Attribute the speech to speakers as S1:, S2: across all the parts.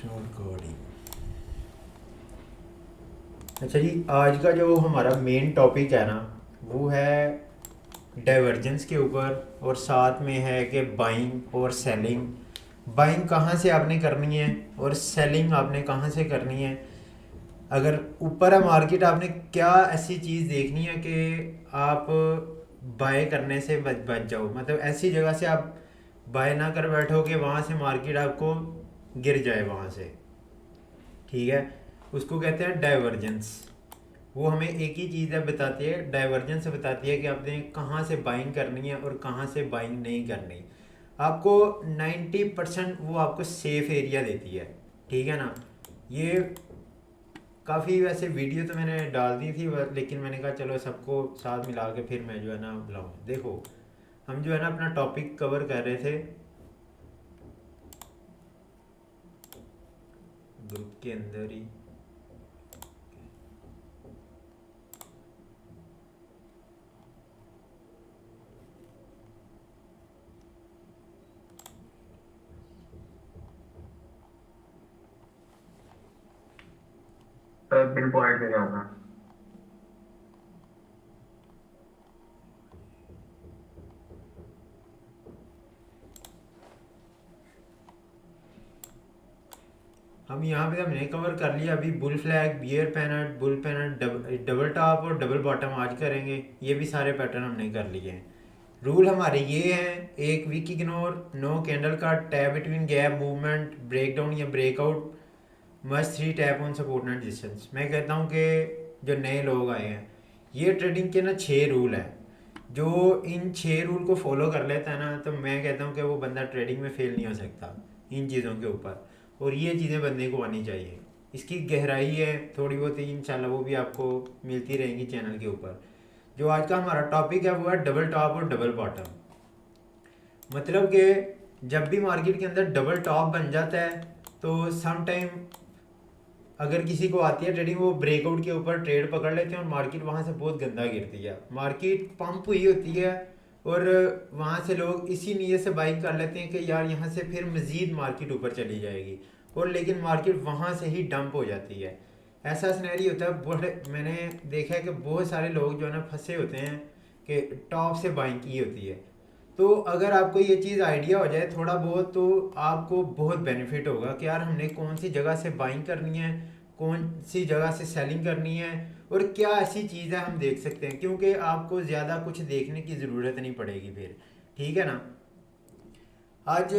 S1: Recording. अच्छा जी, आज का जो हमारा मेन टॉपिक है ना, वो है डाइवर्जेंस के ऊपर, और साथ में है कि बाइंग और सेलिंग। बाइंग कहाँ से आपने करनी है और सेलिंग आपने कहाँ से करनी है। अगर ऊपर है मार्केट, आपने क्या ऐसी चीज़ देखनी है कि आप बाय करने से बच बच जाओ, मतलब ऐसी जगह से आप बाय ना कर बैठो कि वहाँ से मार्केट आपको गिर जाए वहाँ से। ठीक है, उसको कहते हैं डाइवर्जेंस। वो हमें एक ही चीज़ है बताती है, डाइवर्जेंस बताती है कि आपने कहाँ से बाइंग करनी है और कहाँ से बाइंग नहीं करनी। आपको 90% वो आपको सेफ एरिया देती है। ठीक है ना। ये काफ़ी वैसे वीडियो तो मैंने डाल दी थी, लेकिन मैंने कहा चलो सबको साथ मिला के फिर मैं जो है ना बुलाऊँ। देखो, हम जो है ना अपना टॉपिक कवर कर रहे थे ग्रुप के अंदर ही।
S2: पिन पॉइंट पे जाना।
S1: हम यहाँ पे हमने कवर कर लिया अभी bull flag, bear pennant, bull pennant, double top और डबल बॉटम आज करेंगे। ये भी सारे पैटर्न हमने कर लिए हैं। रूल हमारे ये हैं: एक वीक इग्नोर, नो कैंडल का tap between gap movement, break down या breakout, must three tap on support and resistance. मैं कहता हूँ कि जो नए लोग आए हैं, ये ट्रेडिंग के ना 6 रूल हैं। जो इन 6 रूल को फॉलो कर लेता है ना, तो मैं कहता हूँ कि वो बंदा ट्रेडिंग में फेल नहीं हो सकता इन चीज़ों के ऊपर। और ये चीज़ें बंदे को आनी चाहिए। इसकी गहराई है थोड़ी बहुत ही, इंशाल्लाह वो भी आपको मिलती रहेंगी चैनल के ऊपर। जो आज का हमारा टॉपिक है वो है डबल टॉप और डबल बॉटम। मतलब कि जब भी मार्केट के अंदर डबल टॉप बन जाता है, तो सम टाइम अगर किसी को आती है ट्रेडिंग, वो ब्रेकआउट के ऊपर ट्रेड पकड़ लेते हैं और मार्केट वहाँ से बहुत गंदा गिरती है। मार्केट पंप हुई होती है और वहाँ से लोग इसी नीयत से बाइक कर लेते हैं कि यार यहाँ से फिर मज़ीद मार्केट ऊपर चली जाएगी, और लेकिन मार्केट वहाँ से ही डंप हो जाती है। ऐसा सिनेरियो होता है। बहुत मैंने देखा है कि बहुत सारे लोग जो है ना फंसे होते हैं कि टॉप से बाइंग की होती है। तो अगर आपको ये चीज़ आइडिया हो जाए थोड़ा बहुत, तो आपको बहुत बेनिफिट होगा कि यार हमने कौन सी जगह से बाइंग करनी है, कौन सी जगह से सेलिंग करनी है, और क्या ऐसी चीज़ है हम देख सकते हैं, क्योंकि आपको ज़्यादा कुछ देखने की ज़रूरत नहीं पड़ेगी फिर। ठीक है ना। आज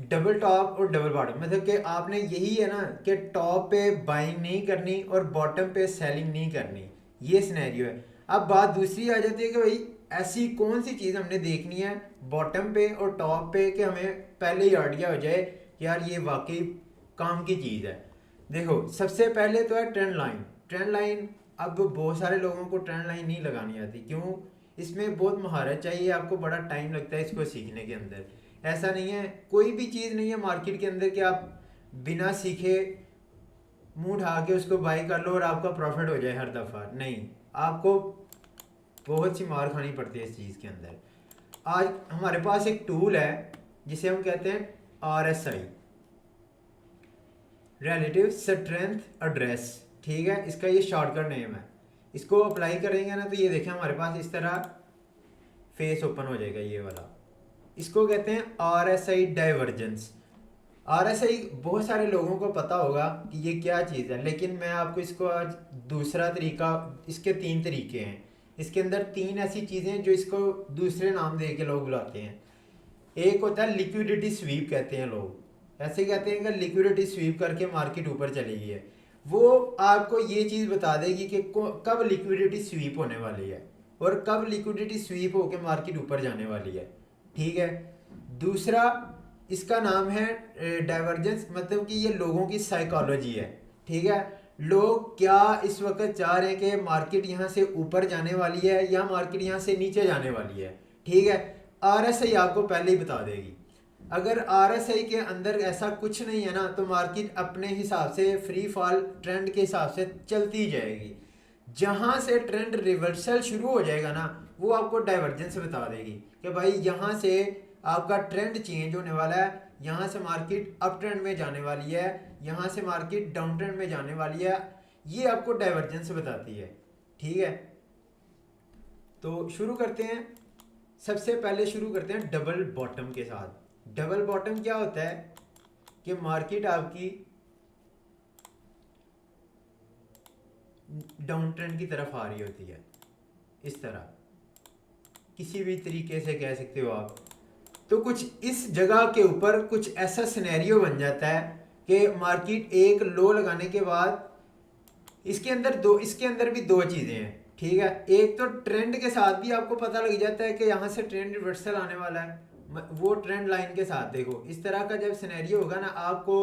S1: डबल टॉप और डबल बॉटम, मतलब कि आपने यही है ना कि टॉप पे बाइंग नहीं करनी और बॉटम पे सेलिंग नहीं करनी। ये सिनेरियो है। अब बात दूसरी आ जाती है कि भाई ऐसी कौन सी चीज़ हमने देखनी है बॉटम पे और टॉप पे कि हमें पहले ही आइडिया हो जाए कि यार ये वाकई काम की चीज़ है। देखो, सबसे पहले तो है ट्रेंड लाइन। ट्रेंड लाइन, अब बहुत सारे लोगों को ट्रेंड लाइन नहीं लगानी आती। क्यों? इसमें बहुत महारत चाहिए, आपको बड़ा टाइम लगता है इसको सीखने के अंदर। ऐसा नहीं है, कोई भी चीज़ नहीं है मार्केट के अंदर कि आप बिना सीखे मुंह उठा के उसको बाई कर लो और आपका प्रॉफिट हो जाए हर दफ़ा। नहीं, आपको बहुत सी मार खानी पड़ती है इस चीज़ के अंदर। आज हमारे पास एक टूल है जिसे हम कहते हैं RSI, रिलेटिव स्ट्रेंथ एड्रेस। ठीक है, इसका ये शॉर्टकट नेम है। इसको अप्लाई करेंगे ना, तो ये देखें हमारे पास इस तरह फेस ओपन हो जाएगा ये वाला। इसको कहते हैं RSI डाइवर्जेंस। RSI बहुत सारे लोगों को पता होगा कि ये क्या चीज़ है, लेकिन मैं आपको इसको आज दूसरा तरीका, इसके 3 तरीके हैं। इसके अंदर 3 ऐसी चीज़ें जो इसको दूसरे नाम दे के लोग बुलाते हैं। एक होता है लिक्विडिटी स्वीप, कहते हैं लोग। ऐसे कहते हैं कि लिक्विडिटी स्वीप करके मार्केट ऊपर चली गई है। वो आपको ये चीज़ बता देगी कि कब लिक्विडिटी स्वीप होने वाली है और कब लिक्विडिटी स्वीप होकर मार्केट ऊपर जाने वाली है। ठीक है। दूसरा, इसका नाम है डाइवर्जेंस, मतलब कि ये लोगों की साइकोलॉजी है। ठीक है। लोग क्या इस वक्त चाह रहे हैं कि मार्केट यहाँ से ऊपर जाने वाली है या मार्केट यहाँ से नीचे जाने वाली है। ठीक है। RSI आपको पहले ही बता देगी। अगर RSI के अंदर ऐसा कुछ नहीं है ना, तो मार्केट अपने हिसाब से फ्री फॉल ट्रेंड के हिसाब से चलती जाएगी। जहां से ट्रेंड रिवर्सल शुरू हो जाएगा ना, वो आपको डाइवर्जेंस बता देगी कि भाई यहाँ से आपका ट्रेंड चेंज होने वाला है, यहाँ से मार्केट अप ट्रेंड में जाने वाली है, यहाँ से मार्केट डाउन ट्रेंड में जाने वाली है, ये आपको डाइवर्जेंस बताती है। ठीक है, तो शुरू करते हैं। सबसे पहले शुरू करते हैं डबल बॉटम के साथ। डबल बॉटम क्या होता है कि मार्केट आपकी डाउन ट्रेंड की तरफ आ रही होती है, इस तरह किसी भी तरीके से कह सकते हो आप। तो कुछ इस जगह के ऊपर कुछ ऐसा सिनेरियो बन जाता है कि मार्केट एक लो लगाने के बाद इसके अंदर भी दो चीज़ें हैं। ठीक है, एक तो ट्रेंड के साथ भी आपको पता लग जाता है कि यहाँ से ट्रेंड रिवर्सल आने वाला है, वो ट्रेंड लाइन के साथ देखो इस तरह का जब सिनेरियो होगा ना, आपको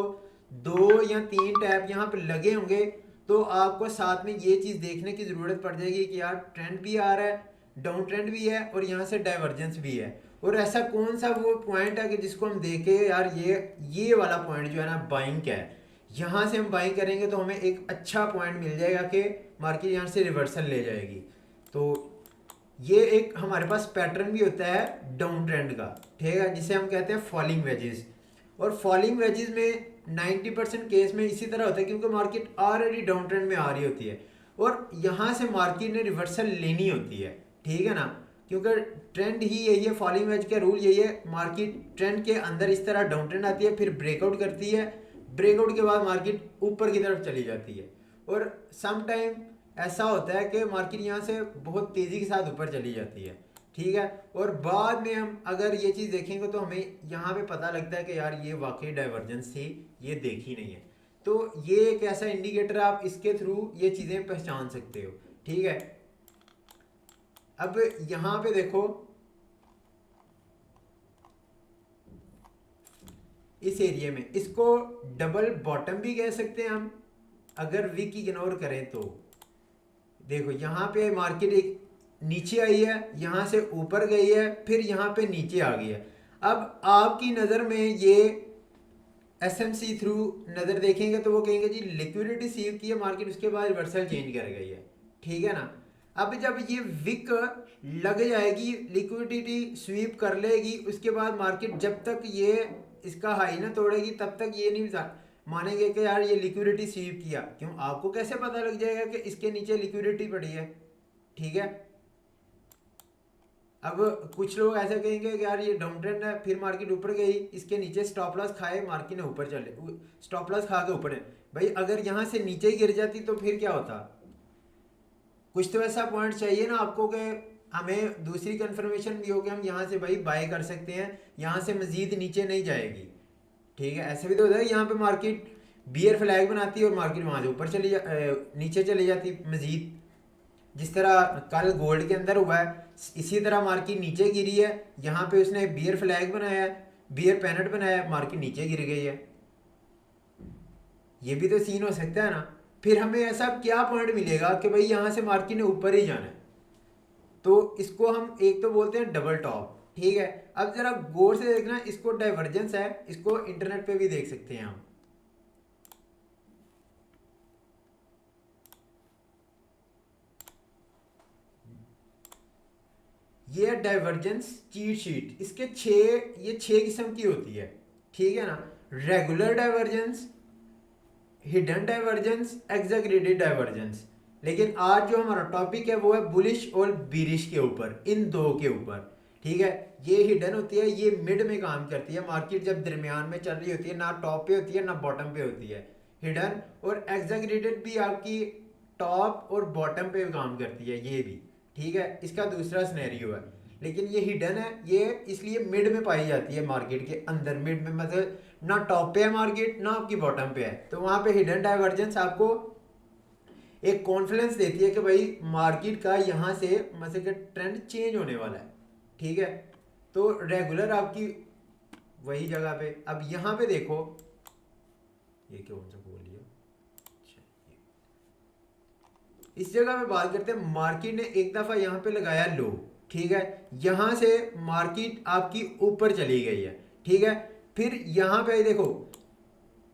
S1: 2 या 3 टैप यहाँ पे लगे होंगे, तो आपको साथ में ये चीज़ देखने की ज़रूरत पड़ जाएगी कि यार ट्रेंड भी आ रहा है, डाउन ट्रेंड भी है और यहाँ से डाइवर्जेंस भी है। और ऐसा कौन सा वो पॉइंट है कि जिसको हम देखें यार ये वाला पॉइंट जो है ना बाइंग का है, यहाँ से हम बाइंग करेंगे तो हमें एक अच्छा पॉइंट मिल जाएगा कि मार्केट यहाँ से रिवर्सल ले जाएगी। तो ये एक हमारे पास पैटर्न भी होता है डाउन ट्रेंड का, ठीक है, जिसे हम कहते हैं फॉलिंग वेजेस। और फॉलिंग वेजेस में 90% केस में इसी तरह होता है, क्योंकि मार्केट ऑलरेडी डाउन ट्रेंड में आ रही होती है और यहाँ से मार्केट ने रिवर्सल लेनी होती है। ठीक है ना, क्योंकि ट्रेंड ही यही है, फॉलिंग वेज का रूल यही है। मार्केट ट्रेंड के अंदर इस तरह डाउन ट्रेंड आती है, फिर ब्रेकआउट करती है, ब्रेकआउट के बाद मार्केट ऊपर की तरफ चली जाती है। और सम टाइम ऐसा होता है कि मार्केट यहाँ से बहुत तेज़ी के साथ ऊपर चली जाती है। ठीक है, और बाद में हम अगर ये चीज़ देखेंगे तो हमें यहाँ पे पता लगता है कि यार ये वाकई डाइवर्जेंस थी, ये देखी नहीं है। तो ये एक ऐसा इंडिकेटर, आप इसके थ्रू ये चीज़ें पहचान सकते हो। ठीक है, अब यहाँ पे देखो इस एरिया में इसको डबल बॉटम भी कह सकते हैं हम, अगर विक इग्नोर करें तो। देखो यहाँ पे मार्केट एक नीचे आई है, यहाँ से ऊपर गई है, फिर यहाँ पे नीचे आ गई है। अब आपकी नज़र में ये एसएमसी थ्रू नज़र देखेंगे तो वो कहेंगे जी लिक्विडिटी सीव की है मार्केट, उसके बाद रिवर्सल चेंज कर गई है। ठीक है ना, अब जब ये विक लग जाएगी, लिक्विडिटी स्वीप कर लेगी, उसके बाद मार्केट जब तक ये इसका हाई ना तोड़ेगी तब तक ये नहीं मानेंगे कि यार ये लिक्विडिटी स्वीप किया। क्यों, आपको कैसे पता लग जाएगा कि इसके नीचे लिक्विडिटी पड़ी है। ठीक है, अब कुछ लोग ऐसा कहेंगे कि यार ये डाउन ट्रेंड है, फिर मार्केट ऊपर गई, इसके नीचे स्टॉप लॉस खाए, मार्केट ने ऊपर चले, स्टॉप लॉस खा के ऊपर है। भाई अगर यहाँ से नीचे गिर जाती तो फिर क्या होता? कुछ तो ऐसा पॉइंट चाहिए ना आपको कि हमें दूसरी कंफर्मेशन भी हो कि हम यहाँ से भाई बाय कर सकते हैं, यहाँ से मजीद नीचे नहीं जाएगी। ठीक है, ऐसे भी तो होता है यहाँ पे मार्केट बियर फ्लैग बनाती है और मार्केट वहाँ से ऊपर नीचे चली जाती मजीद, जिस तरह कल गोल्ड के अंदर हुआ है। इसी तरह मार्केट नीचे गिरी है, यहाँ पे उसने बियर फ्लैग बनाया है, बियर पैनट बनाया, मार्केट नीचे गिर गई है। ये भी तो सीन हो सकता है ना। फिर हमें ऐसा क्या पॉइंट मिलेगा कि भाई यहाँ से मार्केट ने ऊपर ही जाना है, तो इसको हम एक तो बोलते हैं डबल टॉप। ठीक है, अब जरा गौर से देखना, इसको डाइवर्जेंस है, इसको इंटरनेट पे भी देख सकते हैं हम। ये डाइवर्जेंस चीट शीट, इसके ये 6 किस्म की होती है। ठीक है ना, regular divergence, hidden divergence, exaggerated divergence. लेकिन आज जो हमारा टॉपिक है वो है बुलिश और बीरिश के ऊपर, इन दो के ऊपर। ठीक है, ये हिडन होती है, ये मिड में काम करती है, मार्केट जब दरमियान में चल रही होती है, ना टॉप पे होती है ना बॉटम पे होती है हिडन। और एग्जैगरेटेड भी आपकी टॉप और बॉटम पे काम करती है, ये भी। ठीक है, इसका दूसरा सिनेरियो है, लेकिन ये हिडन है, ये इसलिए मिड में पाई जाती है, मार्केट के अंदर मिड में, मतलब ना टॉप पे है मार्केट ना आपकी बॉटम पे है, तो वहाँ पे हिडन डाइवर्जेंस आपको एक कॉन्फिडेंस देती है कि भाई मार्केट का यहाँ से मतलब कि ट्रेंड चेंज होने वाला है। ठीक है, तो रेगुलर आपकी वही जगह पे। अब यहाँ पे देखो, ये कौन सा बोल लिया, इस जगह पे बात करते हैं, मार्केट ने एक दफा यहाँ पे लगाया लो। ठीक है, यहाँ से मार्केट आपकी ऊपर चली गई है। ठीक है, फिर यहाँ पे देखो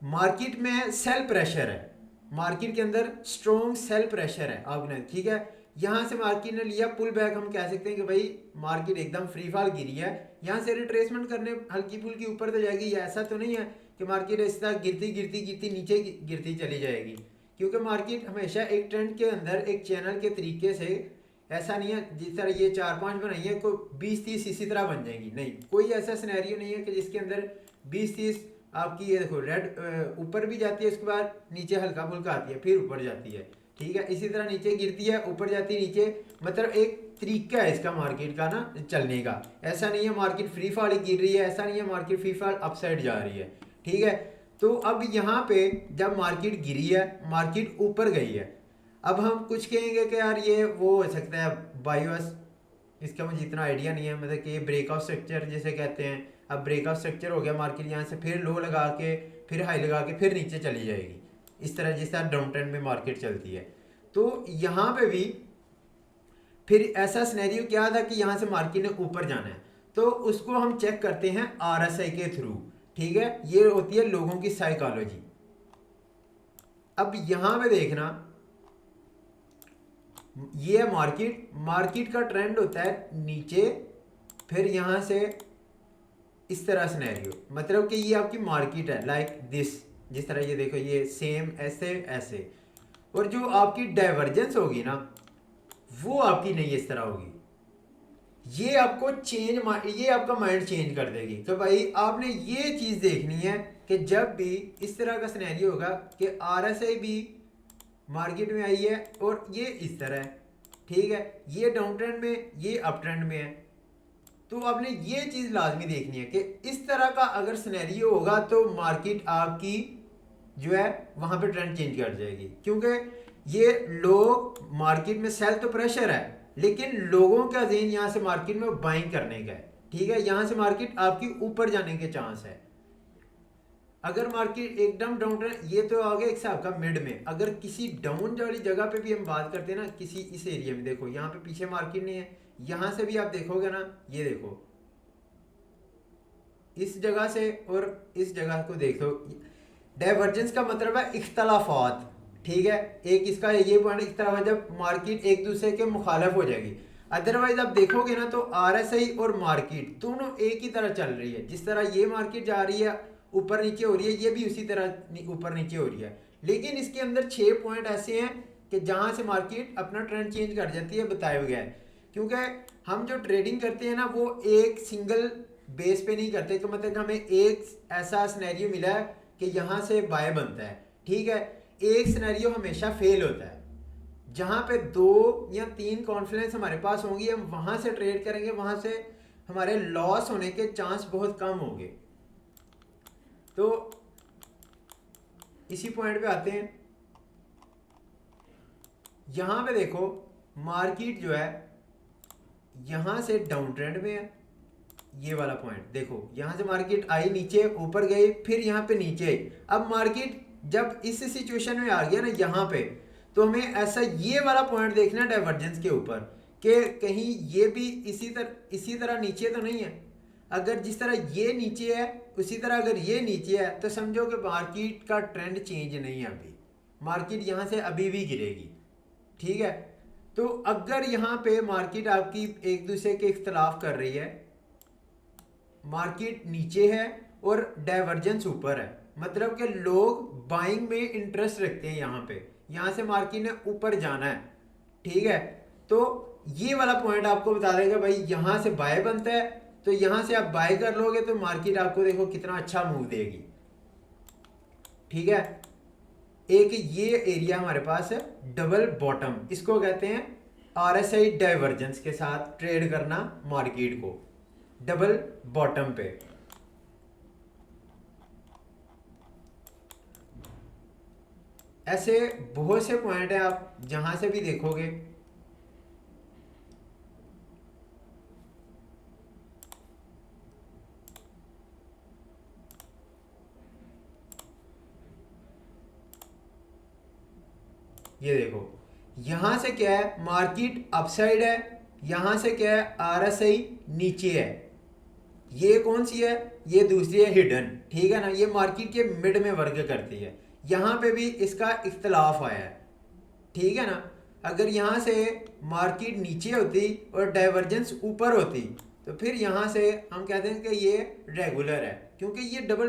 S1: मार्केट में सेल प्रेशर है, मार्केट के अंदर स्ट्रॉन्ग सेल प्रेशर है आपने। ठीक है, यहाँ से मार्केट ने लिया पुल बैक, हम कह सकते हैं कि भाई मार्केट एकदम फ्री फॉल गिरी है। यहाँ से रिट्रेसमेंट करने हल्की फुल्की ऊपर तो जाएगी, ये ऐसा तो नहीं है कि मार्केट इस तरह गिरती गिरती गिरती नीचे गिरती चली जाएगी, क्योंकि मार्केट हमेशा एक ट्रेंड के अंदर एक चैनल के तरीके से, ऐसा नहीं है जिस तरह ये 4-5 बनाई है कोई 20-30 इसी तरह बन जाएंगी, नहीं, कोई ऐसा सिनेरियो नहीं है कि जिसके अंदर 20-30 आपकी, ये देखो रेड ऊपर भी जाती है, उसके बाद नीचे हल्का फुल्का आती है, फिर ऊपर जाती है, ठीक है, इसी तरह नीचे गिरती है ऊपर जाती है नीचे, मतलब एक तरीका है इसका मार्केट का ना चलने का। ऐसा नहीं है मार्केट फ्री फॉल ही गिर रही है, ऐसा नहीं है मार्केट फ्री फॉल अपसाइड जा रही है, ठीक है। तो अब यहाँ पे जब मार्केट गिरी है, मार्केट ऊपर गई है, अब हम कुछ कहेंगे कि यार ये वो हो सकता है बायोस, इसका मुझे इतना आइडिया नहीं है, मतलब कि ये ब्रेकआउट स्ट्रक्चर जिसे कहते हैं। अब ब्रेकआउट स्ट्रक्चर हो गया, मार्केट यहाँ से फिर लो लगा के फिर हाई लगा के फिर नीचे चली जाएगी, इस तरह जिस तरह डाउन ट्रेंड में मार्केट चलती है। तो यहाँ पे भी फिर ऐसा सिनेरियो क्या था कि यहाँ से मार्केट ने ऊपर जाना है, तो उसको हम चेक करते हैं आरएसआई के थ्रू, ठीक है, ये होती है लोगों की साइकोलॉजी। अब यहाँ पे देखना, ये है मार्केट, मार्केट का ट्रेंड होता है नीचे, फिर यहाँ से इस तरह सिनेरियो, मतलब कि ये आपकी मार्केट है लाइक दिस, जिस तरह ये देखो ये सेम ऐसे ऐसे, और जो आपकी डाइवर्जेंस होगी ना वो आपकी नहीं इस तरह होगी, ये आपको ये आपका माइंड चेंज कर देगी। तो भाई आपने ये चीज़ देखनी है कि जब भी इस तरह का सिनेरियो होगा कि आरएसआई भी मार्केट में आई है और ये इस तरह है, ठीक है, ये डाउन ट्रेंड में ये अप ट्रेंड में है, तो आपने ये चीज़ लाजमी देखनी है कि इस तरह का अगर सिनेरियो होगा तो मार्केट आपकी जो है वहाँ पे ट्रेंड चेंज कर जाएगी, क्योंकि ये लोग मार्केट में सेल तो प्रेशर है, लेकिन लोगों का ज़हन यहाँ से मार्केट में बाइंग करने का है, ठीक है, यहाँ से मार्केट आपकी ऊपर जाने के चांस है। अगर मार्केट एकदम डाउन ट्रेंड, ये तो आ गया एक हिसाब का मिड में, अगर किसी डाउन वाली जगह पे भी हम बात करते हैं ना, किसी इस एरिया में देखो यहाँ पे पीछे मार्केट नहीं है, यहाँ से भी आप देखोगे ना, ये देखो इस जगह से और इस जगह को देखो, डाइवर्जेंस का मतलब है इख्तलाफात, ठीक है, एक इसका ये पॉइंट इस तरह जब मार्केट एक दूसरे के मुखालफ हो जाएगी। अदरवाइज आप देखोगे ना तो आरएसआई और मार्केट दोनों एक ही तरह चल रही है, जिस तरह ये मार्केट जा रही है ऊपर नीचे हो रही है, ये भी उसी तरह ऊपर नीचे हो रही है, लेकिन इसके अंदर 6 पॉइंट ऐसे हैं कि जहां से मार्केट अपना ट्रेंड चेंज कर जाती है, बताया गया है। क्योंकि हम जो ट्रेडिंग करते हैं ना वो एक सिंगल बेस पे नहीं करते, कि मतलब हमें एक ऐसा सिनेरियो मिला है कि यहाँ से बाय बनता है, ठीक है, एक सिनेरियो हमेशा फेल होता है, जहाँ पे 2 या 3 कॉन्फ्लुएंस हमारे पास होंगी, हम वहाँ से ट्रेड करेंगे, वहाँ से हमारे लॉस होने के चांस बहुत कम होंगे। तो इसी पॉइंट पे आते हैं, यहाँ पे देखो मार्केट जो है यहाँ से डाउन ट्रेंड में है, ये वाला पॉइंट देखो, यहाँ से मार्केट आई नीचे ऊपर गई फिर यहाँ पे नीचे आई। अब मार्केट जब इस सिचुएशन में आ गया ना यहाँ पे, तो हमें ऐसा ये वाला पॉइंट देखना है डाइवर्जेंस के ऊपर कि कहीं ये भी इसी तरह नीचे तो नहीं है। अगर जिस तरह ये नीचे है उसी तरह अगर ये नीचे है तो समझो कि मार्केट का ट्रेंड चेंज नहीं है, अभी मार्केट यहाँ से अभी भी गिरेगी, ठीक है। तो अगर यहाँ पे मार्केट आपकी एक दूसरे के इख्तलाफ कर रही है, मार्केट नीचे है और डाइवर्जेंस ऊपर है, मतलब कि लोग बाइंग में इंटरेस्ट रखते हैं, यहाँ से मार्केट ने ऊपर जाना है, ठीक है। तो ये वाला पॉइंट आपको बता देगा भाई यहाँ से बाय बनता है, तो यहाँ से आप बाय कर लोगे तो मार्केट आपको देखो कितना अच्छा मूव देगी, ठीक है। एक ये एरिया हमारे पास है डबल बॉटम, इसको कहते हैं आरएसआई डाइवर्जेंस के साथ ट्रेड करना मार्केट को, डबल बॉटम पे। ऐसे बहुत से पॉइंट है, आप जहां से भी देखोगे ये देखो यहां से क्या है मार्केट अपसाइड है, यहां से क्या है आरएसआई नीचे है, ये कौन सी है, ये दूसरी है हिडन, ठीक है ना, ये मार्केट के मिड में वर्क करती है, यहाँ पे भी इसका इख्तलाफ आया है, ठीक है ना। अगर यहाँ से मार्केट नीचे होती और डाइवर्जेंस ऊपर होती तो फिर यहाँ से हम कहते हैं कि ये रेगुलर है, क्योंकि ये डबल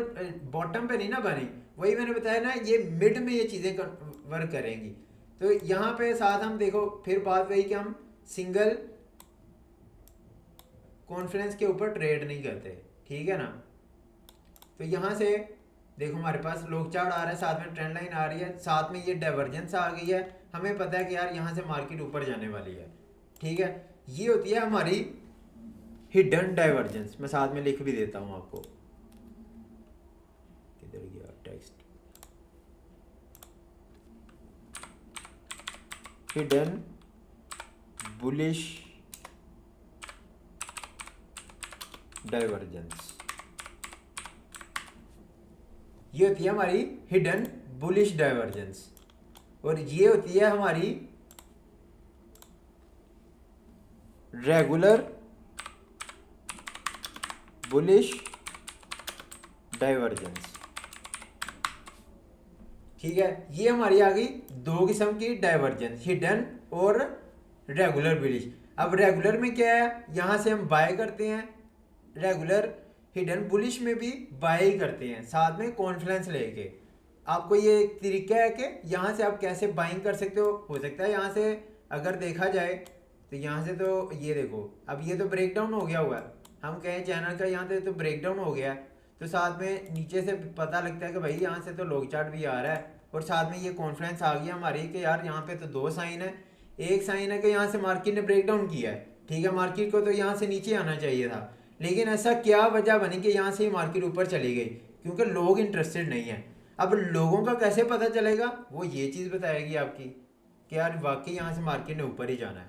S1: बॉटम पे नहीं ना बनी। वही मैंने बताया ना, ये मिड में ये चीज़ें वर्क करेंगी। तो यहाँ पे साथ हम देखो फिर बात वही कि हम सिंगल कॉन्फ्रेंस के ऊपर ट्रेड नहीं करते, ठीक है ना। तो यहाँ से देखो हमारे पास लोग चार्ट आ रहा है, साथ में ट्रेंड लाइन आ रही है, साथ में ये डाइवर्जेंस आ गई है। हमें पता है कि यार यहाँ से मार्केट ऊपर जाने वाली है, ठीक है। ये होती है हमारी हिडन डाइवर्जेंस। मैं साथ में लिख भी देता हूँ आपको, किधर गया टेक्स्ट, हिडन बुलिश डाइवर्जेंस। ये होती है हमारी हिडन बुलिश डाइवर्जेंस, और ये होती है हमारी रेगुलर बुलिश डाइवर्जेंस, ठीक है। ये हमारी आ गई दो किस्म की डाइवर्जेंस, हिडन और रेगुलर बुलिश। अब रेगुलर में क्या है, यहां से हम बाय करते हैं, रेगुलर हिडन बुलिश में भी बाय करते हैं, साथ में कॉन्फ्लुएंस लेके। आपको ये एक तरीका है कि यहाँ से आप कैसे बाइंग कर सकते हो सकता है यहाँ से अगर देखा जाए तो यहाँ से तो ये देखो, अब ये तो ब्रेक डाउन हो गया हुआ है, हम कहें चैनल का यहाँ से तो ब्रेक डाउन हो गया है, तो साथ में नीचे से पता लगता है कि भाई यहाँ से तो लॉग चार्ट भी आ रहा है, और साथ में ये कॉन्फ्लुएंस आ गया हमारी कि यार यहाँ पे तो दो साइन है। एक साइन है कि यहाँ से मार्केट ने ब्रेक डाउन किया है, ठीक है, मार्केट को तो यहाँ से नीचे आना चाहिए था, लेकिन ऐसा क्या वजह बनी कि यहाँ से ही मार्केट ऊपर चली गई, क्योंकि लोग इंटरेस्टेड नहीं है। अब लोगों का कैसे पता चलेगा, वो ये चीज़ बताएगी आपकी कि यार वाकई यहाँ से मार्केट ने ऊपर ही जाना है,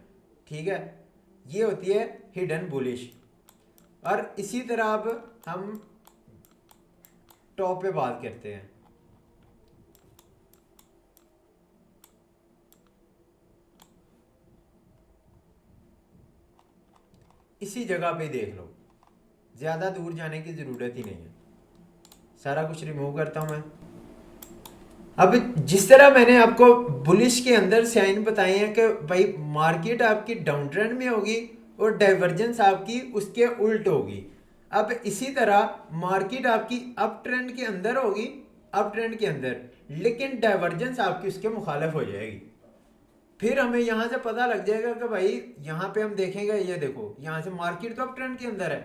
S1: ठीक है। ये होती है हिडन बुलिश। और इसी तरह अब हम टॉप पे बात करते हैं। इसी जगह पे देख लो, ज़्यादा दूर जाने की ज़रूरत ही नहीं है। सारा कुछ रिमूव करता हूँ मैं। अब जिस तरह मैंने आपको बुलिश के अंदर साइन बताए हैं कि भाई मार्केट आपकी डाउन ट्रेंड में होगी और डाइवर्जेंस आपकी उसके उल्ट होगी। अब इसी तरह मार्केट आपकी अप ट्रेंड के अंदर होगी, अप ट्रेंड के अंदर, लेकिन डाइवर्जेंस आपकी उसके मुखालिफ हो जाएगी। फिर हमें यहाँ से पता लग जाएगा कि भाई यहाँ पे हम देखेंगे, ये देखो यहाँ से मार्केट तो अप ट्रेंड के अंदर है,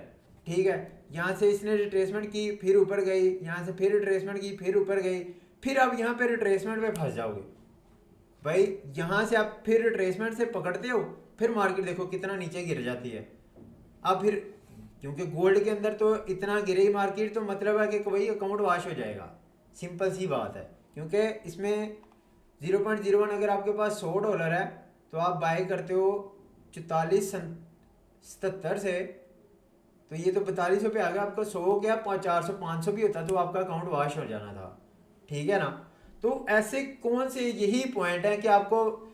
S1: ठीक है, यहाँ से इसने रिट्रेसमेंट की फिर ऊपर गई, यहाँ से फिर रिट्रेसमेंट की फिर ऊपर गई, फिर आप यहाँ पे रिट्रेसमेंट पे फंस जाओगे। भाई यहाँ से आप फिर रिट्रेसमेंट से पकड़ते हो, फिर मार्केट देखो कितना नीचे गिर जाती है। अब फिर क्योंकि गोल्ड के अंदर तो इतना गिरे मार्केट, तो मतलब है कि भाई अकाउंट वॉश हो जाएगा, सिंपल सी बात है। क्योंकि इसमें 0.01 अगर आपके पास $100 है तो आप बाय करते हो 44.77 से, तो ये तो 4200 पे आ गया, आपका 100 हो गया, 400 500 भी होता तो आपका अकाउंट वॉश हो जाना था, ठीक है ना। तो ऐसे कौन से यही पॉइंट है कि आपको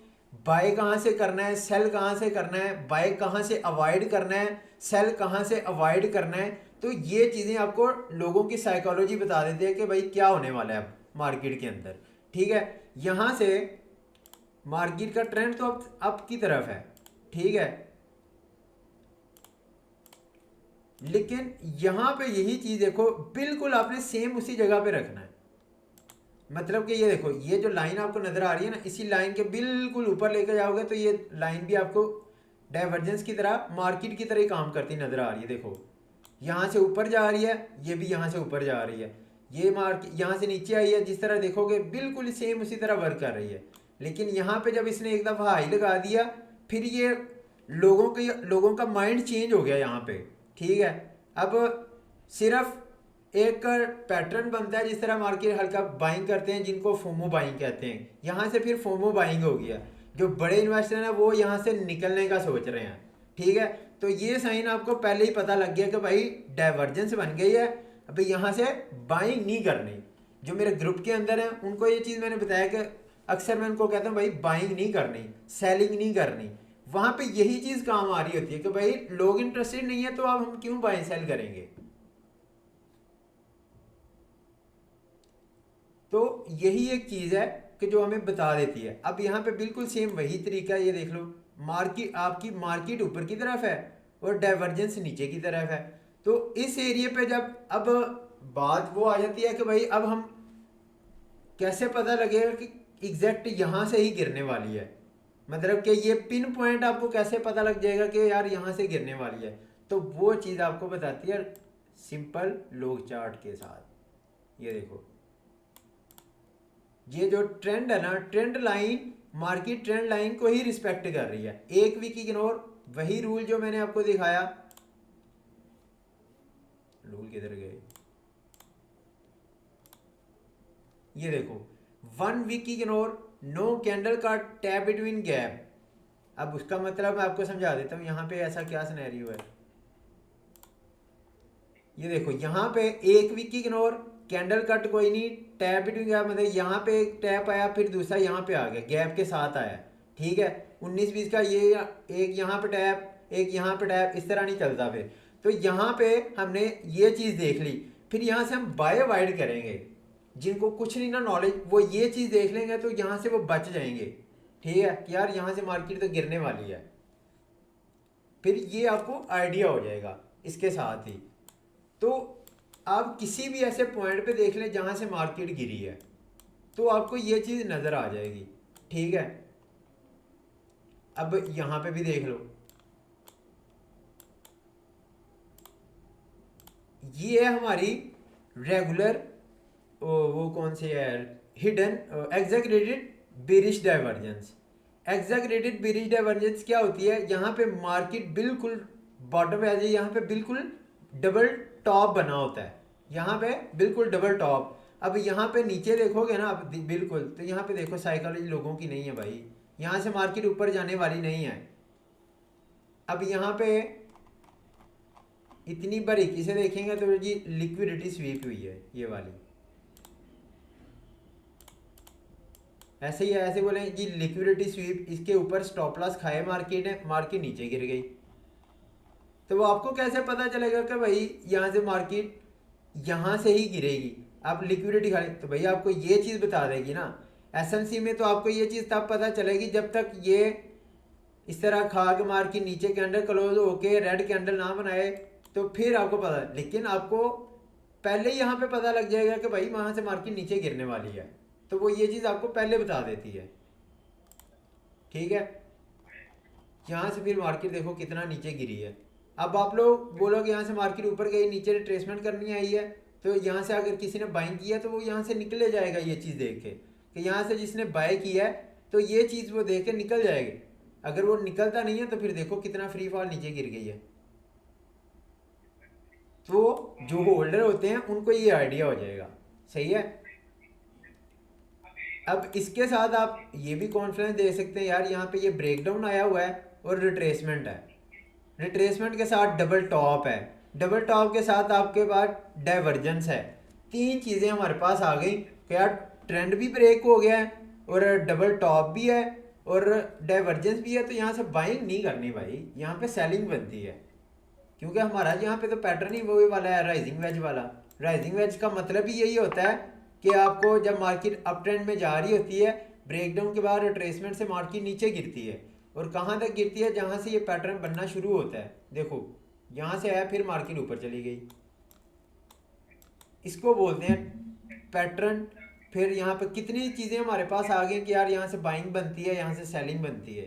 S1: बाय कहाँ से करना है, सेल कहाँ से करना है, बाय कहाँ से अवॉइड करना है, सेल कहाँ से अवॉइड करना है। तो ये चीज़ें आपको लोगों की साइकोलॉजी बता देती है कि भाई क्या होने वाला है अब मार्केट के अंदर, ठीक है। यहाँ से मार्केट का ट्रेंड तो अब अप की तरफ है, ठीक है, लेकिन यहाँ पे यही चीज़ देखो, बिल्कुल आपने सेम उसी जगह पे रखना है। मतलब कि ये देखो, ये जो लाइन आपको नजर आ रही है ना, इसी लाइन के बिल्कुल ऊपर लेकर जाओगे तो ये लाइन भी आपको डाइवर्जेंस की तरह, मार्केट की तरह ही काम करती नजर आ रही है। देखो यहाँ से ऊपर जा रही है, ये भी यहाँ से ऊपर जा रही है, ये मार्केट यहाँ से नीचे आई है, जिस तरह देखोगे बिल्कुल सेम उसी तरह वर्क कर रही है। लेकिन यहाँ पे जब इसने एक दफ़ा हाई लगा दिया, फिर ये लोगों का माइंड चेंज हो गया यहाँ पे, ठीक है। अब सिर्फ एक पैटर्न बनता है, जिस तरह मार्केट हल्का बाइंग करते हैं, जिनको फोमो बाइंग कहते हैं, यहाँ से फिर फोमो बाइंग हो गया। जो बड़े इन्वेस्टर हैं वो यहाँ से निकलने का सोच रहे हैं, ठीक है। तो ये साइन आपको पहले ही पता लग गया कि भाई डाइवर्जेंस बन गई है, अभी यहाँ से बाइंग नहीं करनी। जो मेरे ग्रुप के अंदर है उनको ये चीज़ मैंने बताया कि अक्सर मैं उनको कहता हूँ भाई बाइंग नहीं करनी, सेलिंग नहीं करनी। वहाँ पे यही चीज़ काम आ रही होती है कि भाई लोग इंटरेस्टेड नहीं है तो अब हम क्यों बाइंग सेल करेंगे। तो यही एक चीज़ है कि जो हमें बता देती है। अब यहाँ पे बिल्कुल सेम वही तरीका है, ये देख लो, आपकी मार्केट ऊपर की तरफ है और डाइवर्जेंस नीचे की तरफ है। तो इस एरिया पे जब अब बात वो आ जाती है कि भाई अब हम कैसे पता लगेगा कि एग्जैक्ट यहाँ से ही गिरने वाली है, मतलब कि ये पिन पॉइंट आपको कैसे पता लग जाएगा कि यार यहाँ से गिरने वाली है। तो वो चीज़ आपको बताती है सिंपल लॉग चार्ट के साथ। ये देखो, ये जो ट्रेंड है ना, trend line market trend line को ही रिस्पेक्ट कर रही है, एक वीक इग्नोर। वही रूल जो मैंने आपको दिखाया, रूल किधर गए, ये देखो, 1 वीक इग्नोर, नो कैंडल का टैप बिटवीन गैप। अब उसका मतलब मैं आपको समझा देता हूँ, यहाँ पे ऐसा क्या सिनेरियो है। ये देखो, यहाँ पे 1 वीक इग्नोर, कैंडल कट कोई नहीं, टैप बिटवीन गैप, मतलब यहाँ पे एक टैप आया, फिर दूसरा यहाँ पे आ गया, गैप के साथ आया, ठीक है। 19-20 का ये एक यहाँ पे टैप, एक यहाँ पे टैप, इस तरह नहीं चलता फिर। तो यहाँ पे हमने ये चीज़ देख ली, फिर यहाँ से हम बाय वाइड करेंगे। जिनको कुछ नहीं ना नॉलेज, वो ये चीज़ देख लेंगे तो यहाँ से वो बच जाएंगे, ठीक है, कि यार यहाँ से मार्केट तो गिरने वाली है। फिर ये आपको आइडिया हो जाएगा इसके साथ ही। तो आप किसी भी ऐसे पॉइंट पे देख लें जहाँ से मार्केट गिरी है, तो आपको ये चीज़ नज़र आ जाएगी, ठीक है। अब यहाँ पे भी देख लो, ये है हमारी रेगुलर, वो कौन से है, hidden exaggerated bearish divergence. Exaggerated bearish divergence क्या होती है, यहाँ पे मार्केट बिल्कुल बॉटम पे आ जाए, यहाँ पे बिल्कुल डबल टॉप बना होता है, यहाँ पे बिल्कुल डबल टॉप। अब यहाँ पे नीचे देखोगे ना आप बिल्कुल, तो यहाँ पे देखो साइकोलॉजी लोगों की नहीं है भाई, यहाँ से मार्केट ऊपर जाने वाली नहीं है। अब यहाँ पे इतनी बारीकी से देखेंगे तो जी लिक्विडिटी स्वीप हुई है ये वाली, ऐसे ही है, ऐसे बोले जी लिक्विडिटी स्वीप, इसके ऊपर स्टॉप लॉस खाए मार्केट है, मार्केट नीचे गिर गई। तो वो आपको कैसे पता चलेगा कि भाई यहाँ से मार्केट यहाँ से ही गिरेगी, आप लिक्विडिटी खा ले, तो भाई आपको ये चीज़ बता देगी ना। एसएमसी में तो आपको ये चीज़ तब पता चलेगी जब तक ये इस तरह खा के मार्केट नीचे कैंडल क्लोज होके रेड कैंडल ना बनाए, तो फिर आपको पता। लेकिन आपको पहले ही यहाँ पे पता लग जाएगा कि भाई वहाँ से मार्केट नीचे गिरने वाली है, तो वो ये चीज़ आपको पहले बता देती है, ठीक है। यहाँ से फिर मार्केट देखो कितना नीचे गिरी है। अब आप लोग बोलोगे यहाँ से मार्केट ऊपर गई, नीचे रिट्रेसमेंट करनी आई है, तो यहाँ से अगर किसी ने बाइंग किया तो वो यहाँ से निकले जाएगा, ये चीज़ देख के कि यहाँ से जिसने बाय किया है, तो ये चीज़ वो देख के निकल जाएगी। अगर वो निकलता नहीं है तो फिर देखो कितना फ्री फॉल नीचे गिर गई है। तो जो होल्डर होते हैं उनको ये आइडिया हो जाएगा, सही है। अब इसके साथ आप ये भी कॉन्फिडेंस दे सकते हैं, यार यहाँ पे ये ब्रेकडाउन आया हुआ है और रिट्रेसमेंट है, रिट्रेसमेंट के साथ डबल टॉप है, डबल टॉप के साथ आपके पास डाइवर्जेंस है, तीन चीज़ें हमारे पास आ गई कि यार ट्रेंड भी ब्रेक हो गया है और डबल टॉप भी है और डाइवर्जेंस भी है। तो यहाँ से बाइंग नहीं करनी भाई, यहाँ पे सेलिंग बनती है, क्योंकि हमारा यहाँ पे तो पैटर्न ही वो वाला है, राइजिंग वेज वाला। राइजिंग वेज का मतलब ही यही होता है कि आपको जब मार्केट अप ट्रेंड में जा रही होती है, ब्रेकडाउन के बाद रिट्रेसमेंट से मार्केट नीचे गिरती है, और कहाँ तक गिरती है, जहाँ से ये पैटर्न बनना शुरू होता है। देखो यहाँ से आया, फिर मार्केट ऊपर चली गई, इसको बोलते हैं पैटर्न। फिर यहाँ पे कितनी चीज़ें हमारे पास आ गई कि यार यहाँ से बाइंग बनती है, यहाँ से सेलिंग बनती है।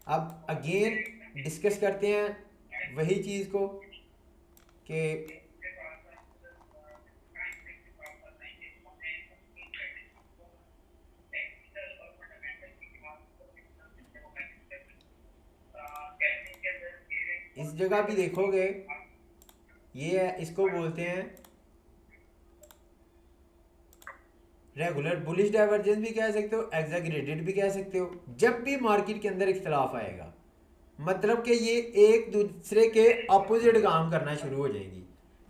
S1: अब अगेन डिस्कस करते हैं वही चीज़ को कि इस जगह भी देखोगे, ये है, इसको बोलते हैं रेगुलर बुलिश डाइवर्जेंस भी कह सकते हो, एग्जैगरेटेड भी कह सकते हो। जब भी मार्केट के अंदर इख्तलाफ आएगा, मतलब कि ये एक दूसरे के अपोजिट काम करना शुरू हो जाएगी,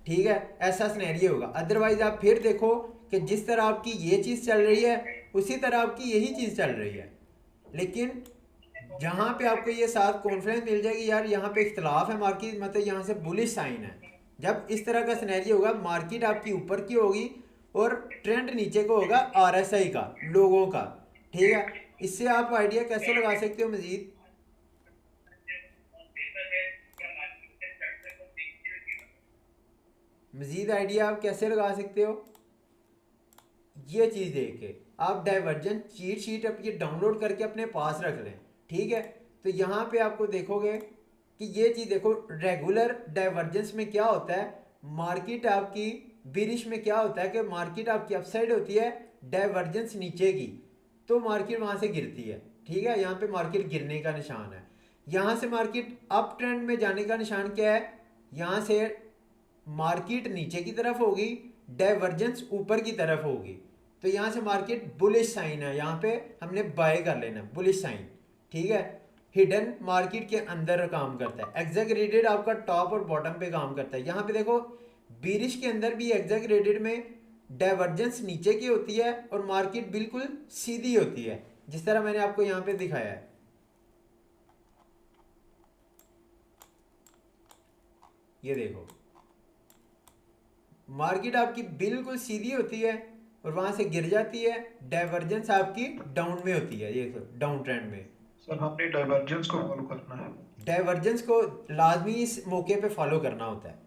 S1: ठीक है, ऐसा सिनेरियो होगा। अदरवाइज आप फिर देखो कि जिस तरह आपकी ये चीज़ चल रही है उसी तरह आपकी यही चीज़ चल रही है। लेकिन जहाँ पे आपको ये साथ कॉन्फिडेंस मिल जाएगी, यार यहाँ पे इख्तलाफ है मार्केट, मतलब यहाँ से बुलिश साइन है, जब इस तरह का सिनेरियो होगा, मार्केट आपकी ऊपर की होगी और ट्रेंड नीचे को होगा आरएसआई का, लोगों का। ठीक है, इससे आप आइडिया कैसे लगा सकते हो मजीद? मजीद आइडिया आप कैसे लगा सकते हो? ये चीज़ देख के आप डाइवर्जेंट चीट शीट अब ये डाउनलोड करके अपने पास रख लें। ठीक है, तो यहाँ पे आपको देखोगे कि ये चीज़ देखो, रेगुलर डाइवर्जेंस में क्या होता है, मार्केट आपकी बिरिश में क्या होता है कि मार्केट आपकी अपसाइड होती है, डाइवर्जेंस नीचे की, तो मार्केट वहाँ से गिरती है। ठीक है, यहाँ पे मार्केट गिरने का निशान है। यहाँ से मार्केट अप ट्रेंड में जाने का निशान क्या है, यहाँ से मार्केट नीचे की तरफ होगी, डाइवर्जेंस ऊपर की तरफ होगी, तो यहाँ से मार्केट बुलिश साइन है, यहाँ पे हमने बाय कर लेना, बुलिश साइन। ठीक है, हिडन मार्केट के अंदर काम करता है, एग्जैगरेटेड आपका टॉप और बॉटम पे काम करता है। यहाँ पे देखो बीरिश के अंदर भी एग्जैगरेटेड में डाइवर्जेंस नीचे की होती है और मार्केट बिल्कुल सीधी होती है, जिस तरह मैंने आपको यहाँ पे दिखाया है। ये देखो मार्केट आपकी बिल्कुल सीधी होती है और वहां से गिर जाती है, डाइवर्जेंस आपकी डाउन में होती है, ये डाउन ट्रेंड में।
S2: सर हमने डाइवर्जेंस को फॉलो करना है।
S1: डाइवर्जेंस को लाजमी इस मौके पे फॉलो करना होता है।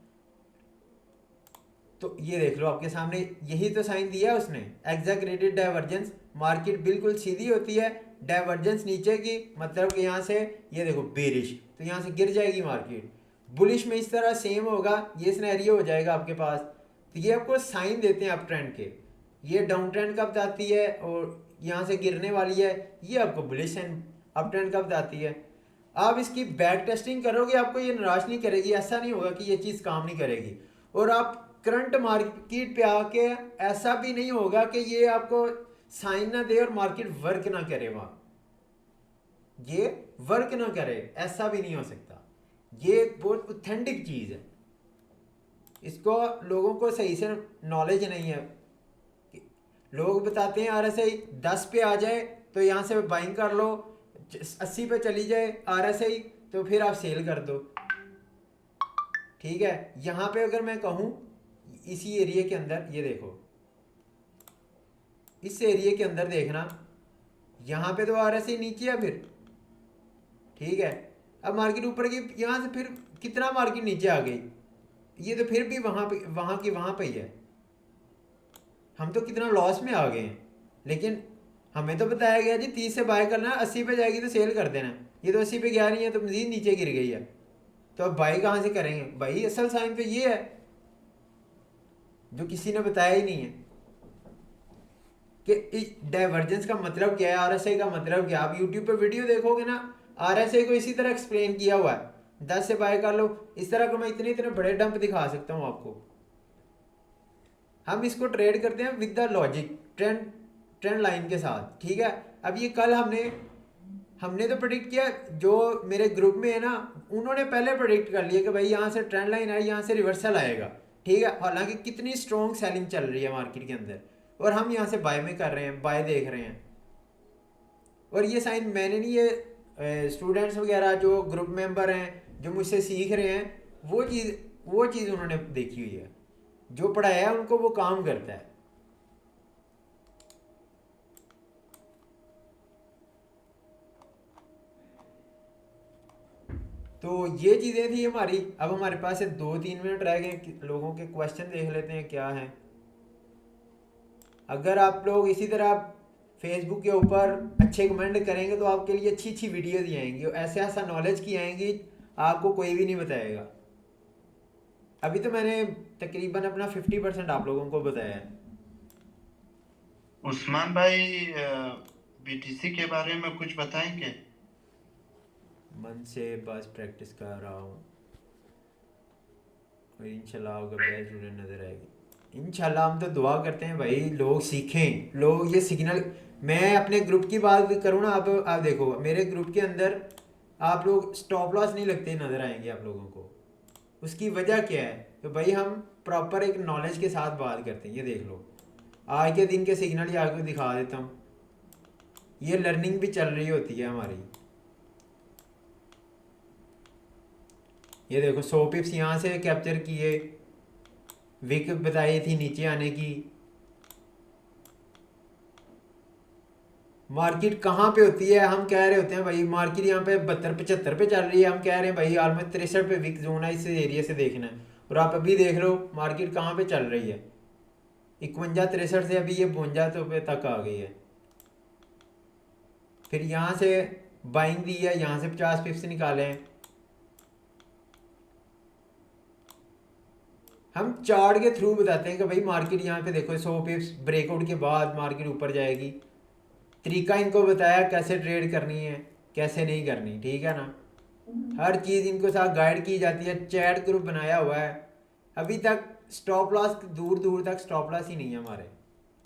S1: तो ये देख लो आपके सामने, यही तो साइन दिया है उसने, एग्जैगरेटेड डाइवर्जेंस, मार्केट बिल्कुल सीधी होती है, डाइवर्जेंस नीचे की, मतलब कि यहाँ से ये देखो बेरिश, तो यहाँ से गिर जाएगी मार्केट। बुलिश में इस तरह सेम होगा, ये सिनेरियो हो जाएगा आपके पास। तो ये आपको साइन देते हैं अप ट्रेंड के, ये डाउन ट्रेंड कब जाती है और यहाँ से गिरने वाली है, ये आपको बुलिश साइन अप ट्रेंड कब जाती है। आप इसकी बैक टेस्टिंग करोगे, आपको ये निराश नहीं करेगी, ऐसा नहीं होगा कि ये चीज़ काम नहीं करेगी। और आप करंट मार्केट पे आके ऐसा भी नहीं होगा कि ये आपको साइन ना दे और मार्केट वर्क ना करे, वहाँ ये वर्क ना करे, ऐसा भी नहीं हो सकता। ये एक बहुत ऑथेंटिक चीज़ है, इसको लोगों को सही से नॉलेज नहीं है। लोग बताते हैं आरएसआई 10 पे आ जाए तो यहाँ से बाइंग कर लो, 80 पे चली जाए आरएसआई तो फिर आप सेल कर दो। ठीक है, यहाँ पे अगर मैं कहूँ इसी एरिया के अंदर, ये देखो इस एरिया के अंदर देखना, यहाँ पे तो आरएसआई नीचे है फिर। ठीक है, अब मार्केट ऊपर की, यहाँ से फिर कितना मार्केट नीचे आ गई, ये तो फिर भी वहाँ पे, वहाँ पे ही है। हम तो कितना लॉस में आ गए हैं, लेकिन हमें तो बताया गया जी 30 से बाय करना है, 80 पे जाएगी तो सेल कर देना। ये तो 80 पे गया नहीं है, तो मजीद नीचे गिर गई है, तो अब बाई कहाँ से करेंगे? भाई असल साइन तो ये है जो किसी ने बताया ही नहीं है कि डाइवर्जेंस का मतलब क्या है, आरएसआई का मतलब क्या। आप यूट्यूब पे वीडियो देखोगे ना, आरएसआई को इसी तरह एक्सप्लेन किया हुआ है, 10 से बाय कर लो, इस तरह का मैं इतने इतने बड़े डंप दिखा सकता हूँ आपको। हम इसको ट्रेड करते हैं with the logic, trend trend line के साथ। ठीक है, अब ये कल हमने हमने तो प्रेडिक्ट किया, जो मेरे ग्रुप में है ना उन्होंने पहले प्रेडिक्ट कर लिया कि भाई यहाँ से ट्रेंड लाइन है, यहाँ से रिवर्सल आएगा। ठीक है, हालांकि कितनी स्ट्रॉन्ग सेलिंग चल रही है मार्केट के अंदर, और हम यहाँ से बाय में कर रहे हैं, बाय देख रहे हैं। और ये साइन मैंने नहीं, ये स्टूडेंट्स वगैरह जो ग्रुप मेंबर हैं जो मुझसे सीख रहे हैं, वो चीज़ उन्होंने देखी हुई है, जो पढ़ाया है उनको वो काम करता है। तो ये चीज़ें थी हमारी। अब हमारे पास से 2-3 मिनट रह गए, लोगों के क्वेश्चन देख लेते हैं क्या हैं। अगर आप लोग इसी तरह फेसबुक के ऊपर अच्छे कमेंट करेंगे तो आपके लिए अच्छी अच्छी वीडियोज आएंगी, और ऐसे ऐसा नॉलेज की आएंगी आपको कोई भी नहीं बताएगा। अभी तो मैंने तकरीबन अपना 50% आप लोगों को बताया है।
S3: उस्मान भाई, बीटीसी के बारे में कुछ बताएंगे?
S1: मन से बस प्रैक्टिस कर रहा हूँ, और इंशाल्लाह आपका बेस्ट स्टूडेंट नज़र आएगी। इंशाल्लाह हम तो दुआ करते हैं भाई लोग सीखें, लोग ये सिग्नल। मैं अपने ग्रुप की बात करूँ ना, आप देखो मेरे ग्रुप के अंदर आप लोग स्टॉप लॉस नहीं लगते नज़र आएंगे आप लोगों को। उसकी वजह क्या है? तो भाई हम प्रॉपर एक नॉलेज के साथ बात करते हैं। ये देख लो आज के दिन के सिग्नल ही आपको दिखा देता हूँ, ये लर्निंग भी चल रही होती है हमारी। ये देखो 100 पिप्स यहाँ से कैप्चर किए, विक बताई थी नीचे आने की, मार्केट कहाँ पे होती है, हम कह रहे होते हैं भाई मार्केट यहाँ पे 72-75 पे चल रही है, हम कह रहे हैं भाई ऑलमोस्ट 63 पे वीक जोन है, इस एरिया से देखना है। और आप अभी देख लो मार्केट कहाँ पे चल रही है, 51-63 से अभी ये 52 तो पे तक आ गई है। फिर यहाँ से बाइंग दी है, यहाँ से 50 पिप्स निकाले हैं। हम चार्ट के थ्रू बताते हैं कि भाई मार्केट यहाँ पे देखो 100 पिप्स ब्रेकआउट के बाद मार्केट ऊपर जाएगी। तरीका इनको बताया कैसे ट्रेड करनी है कैसे नहीं करनी, ठीक है ना। हर चीज़ इनको साथ गाइड की जाती है, चैट ग्रुप बनाया हुआ है। अभी तक स्टॉप लॉस दूर दूर तक स्टॉप लॉस ही नहीं है हमारे,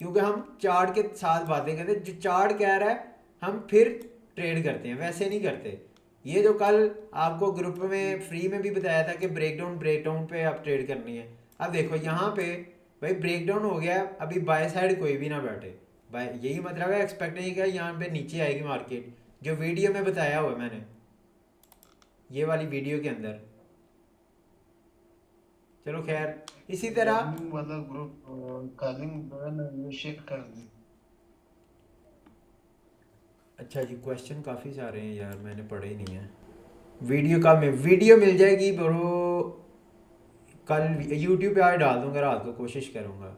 S1: क्योंकि हम चार्ट के साथ बातें करते हैं। जो चार्ट कह रहा है हम फिर ट्रेड करते हैं, वैसे नहीं करते। ये जो कल आपको ग्रुप में फ्री में भी बताया था कि ब्रेकडाउन पे आप ट्रेड करनी है। अब देखो यहाँ पे भाई ब्रेकडाउन हो गया, अभी बाय साइड कोई भी ना बैठे भाई, यही मतलब है एक्सपेक्ट नहीं किया यहाँ पे नीचे आएगी मार्केट, जो वीडियो में बताया हुआ है मैंने ये वाली वीडियो के अंदर। चलो खैर, इसी तरह
S3: एडमिन वाला ग्रुप कॉलिंग जो है ना ये शेयर कर दी।
S1: अच्छा जी, क्वेश्चन काफ़ी सारे हैं यार, मैंने पढ़े ही नहीं है। वीडियो का में वीडियो मिल जाएगी ब्रो, कल यूट्यूब पे आज डाल दूंगा, रात को कोशिश करूंगा।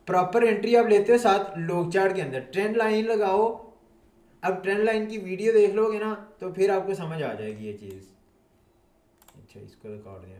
S1: प्रॉपर एंट्री आप लेते हो साथ लोग चार्ट के अंदर, ट्रेंड लाइन लगाओ। अब ट्रेंड लाइन की वीडियो देख लोगे ना तो फिर आपको समझ आ जाएगी ये चीज़। अच्छा इसको रिकॉर्ड दिया।